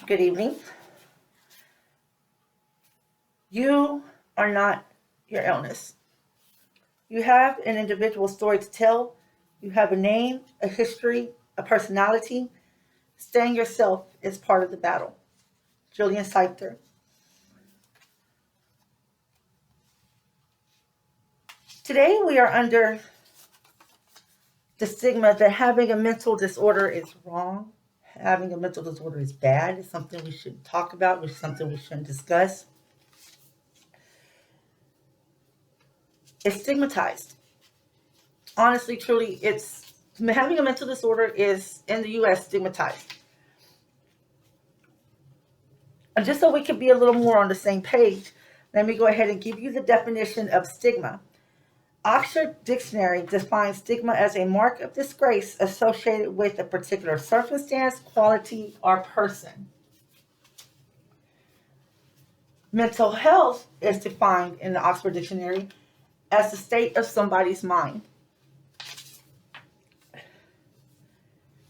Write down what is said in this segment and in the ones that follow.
Good evening. You are not your illness. You have an individual story to tell. You have a name, a history, a personality. Staying yourself is part of the battle. Julian Seither. Today we are under the stigma that having a mental disorder is wrong. Having a mental disorder is bad. It's something we shouldn't talk about. It's something we shouldn't discuss. It's stigmatized. Honestly, truly, it's having a mental disorder is in the U.S. stigmatized. And just so we can be a little more on the same page, let me go ahead and give you the definition of stigma. Oxford Dictionary defines stigma as a mark of disgrace associated with a particular circumstance, quality, or person. Mental health is defined in the Oxford Dictionary as the state of somebody's mind.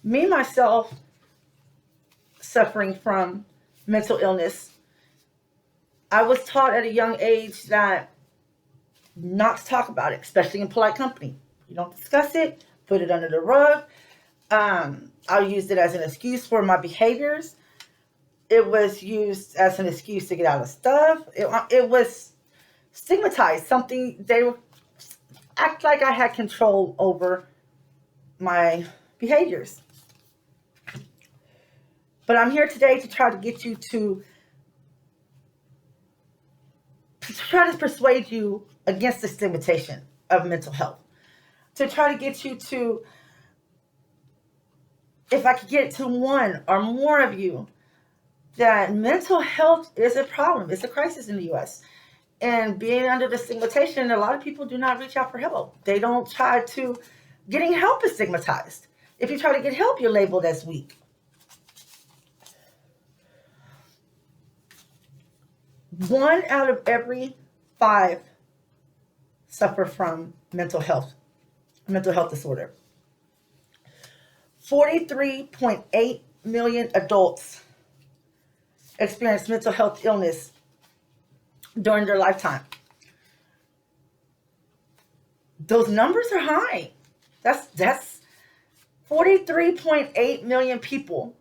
Me, myself, suffering from mental illness, I was taught at a young age that not to talk about it, especially in polite company. You don't discuss it, put it under the rug. I used it as an excuse for my behaviors. It was used as an excuse to get out of stuff. It was stigmatized, something they would act like I had control over my behaviors. But I'm here today to try to get you to try to persuade you against the stigmatization of mental health. To try to get you to, if I could get to one or more of you, that mental health is a problem. It's a crisis in the U.S. And being under the stigmatization, a lot of people do not reach out for help. They don't try to, getting help is stigmatized. If you try to get help, you're labeled as weak. One out of every 5 suffer from mental health disorder. 43.8 million adults experience mental health illness during their lifetime. Those numbers are high. That's 43.8 million people.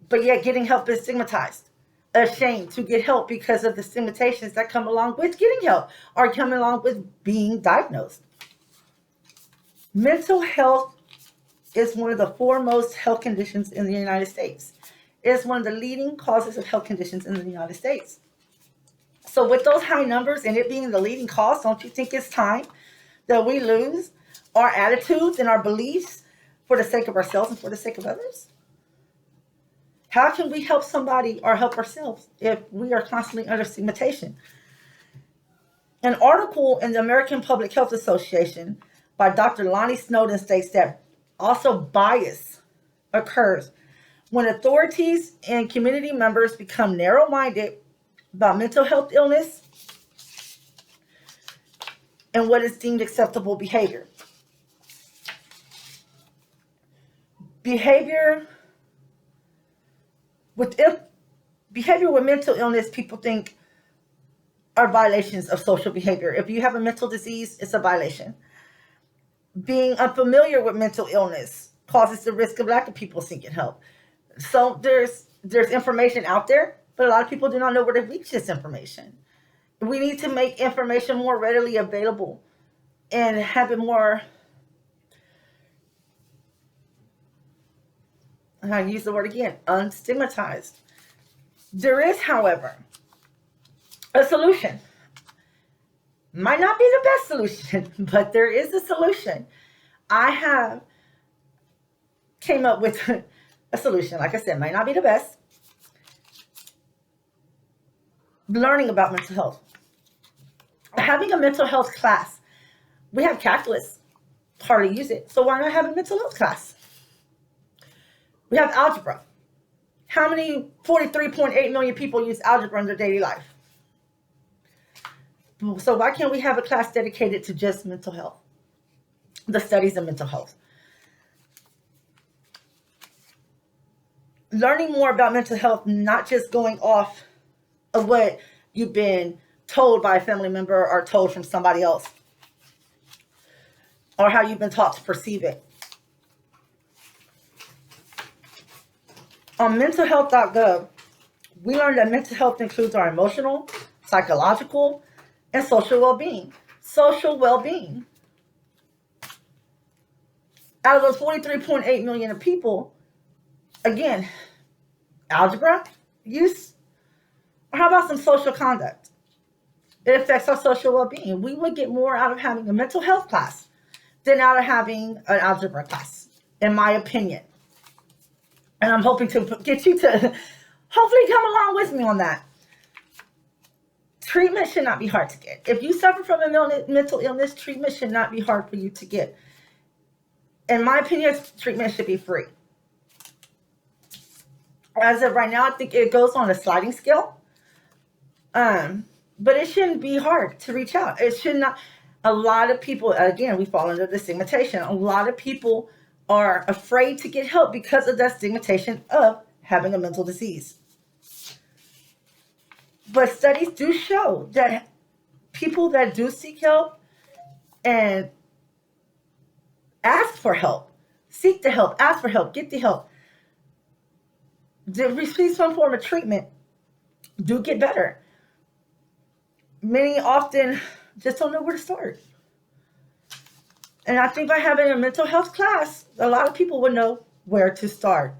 But yet getting help is stigmatized. Ashamed to get help because of the stigmatizations that come along with getting help or come along with being diagnosed. Mental health is one of the foremost health conditions in the United States. It is one of the leading causes of health conditions in the United States. So with those high numbers and it being the leading cause, don't you think it's time that we lose our attitudes and our beliefs for the sake of ourselves and for the sake of others? How can we help somebody or help ourselves if we are constantly under stigmatization? An article in the American Public Health Association by Dr. Lonnie Snowden states that also bias occurs when authorities and community members become narrow-minded about mental health illness and what is deemed acceptable behavior. Behavior with mental illness, people think are violations of social behavior. If you have a mental disease, it's a violation. Being unfamiliar with mental illness causes the risk of lack of people seeking help. So there's information out there, but a lot of people do not know where to reach this information. We need to make information more readily available and have it more, and I use the word again, unstigmatized. There is, however, a solution. Might not be the best solution, but there is a solution. I have came up with a solution. Like I said, might not be the best. Learning about mental health. Having a mental health class. We have calculus. Hardly use it. So why not have a mental health class? We have algebra. How many 43.8 million people use algebra in their daily life? So why can't we have a class dedicated to just mental health? The studies of mental health. learning more about mental health, not just going off of what you've been told by a family member or told from somebody else, or how you've been taught to perceive it. On mentalhealth.gov, we learned that mental health includes our emotional, psychological, and social well-being. Social well-being. Out of those 43.8 million of people, again, algebra use, or how about some social conduct? It affects our social well-being. We would get more out of having a mental health class than out of having an algebra class, in my opinion. And I'm hoping to get you to hopefully come along with me on that. Treatment should not be hard to get. If you suffer from a mental illness, treatment should not be hard for you to get. In my opinion, treatment should be free. As of right now, I think it goes on a sliding scale. But it shouldn't be hard to reach out. It should not. A lot of people, again, we fall under the stigmatization. A lot of people are afraid to get help because of that stigmatization of having a mental disease. But studies do show that people that do seek help and ask for help, seek the help, ask for help, get the help, receive some form of treatment, do get better. Many often just don't know where to start. And I think by having a mental health class, a lot of people would know where to start.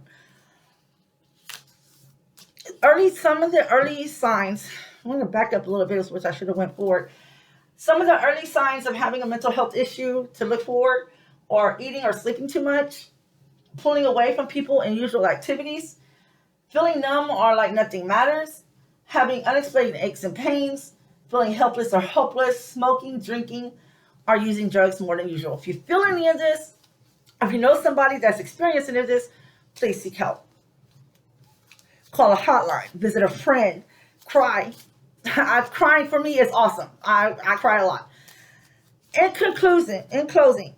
Some of the early signs, I'm going to back up a little bit, which I should have went forward. Some of the early signs of having a mental health issue to look for are eating or sleeping too much, pulling away from people and usual activities, feeling numb or like nothing matters, having unexplained aches and pains, feeling helpless or hopeless, smoking, drinking, or using drugs more than usual. If you feel any of this, if you know somebody that's experiencing this, please seek help. Call a hotline, visit a friend, cry. Crying for me is awesome. I cry a lot. In closing,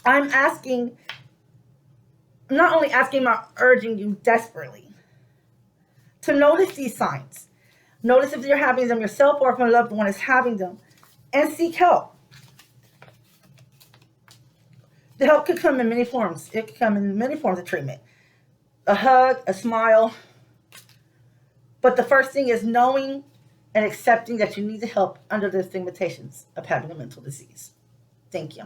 I'm not only asking, I'm urging you desperately to notice these signs. Notice if you're having them yourself or if a loved one is having them, and seek help. The help could come in many forms. It could come in many forms of treatment. A hug, a smile. But the first thing is knowing and accepting that you need the help under the stigmatizations of having a mental disease. Thank you.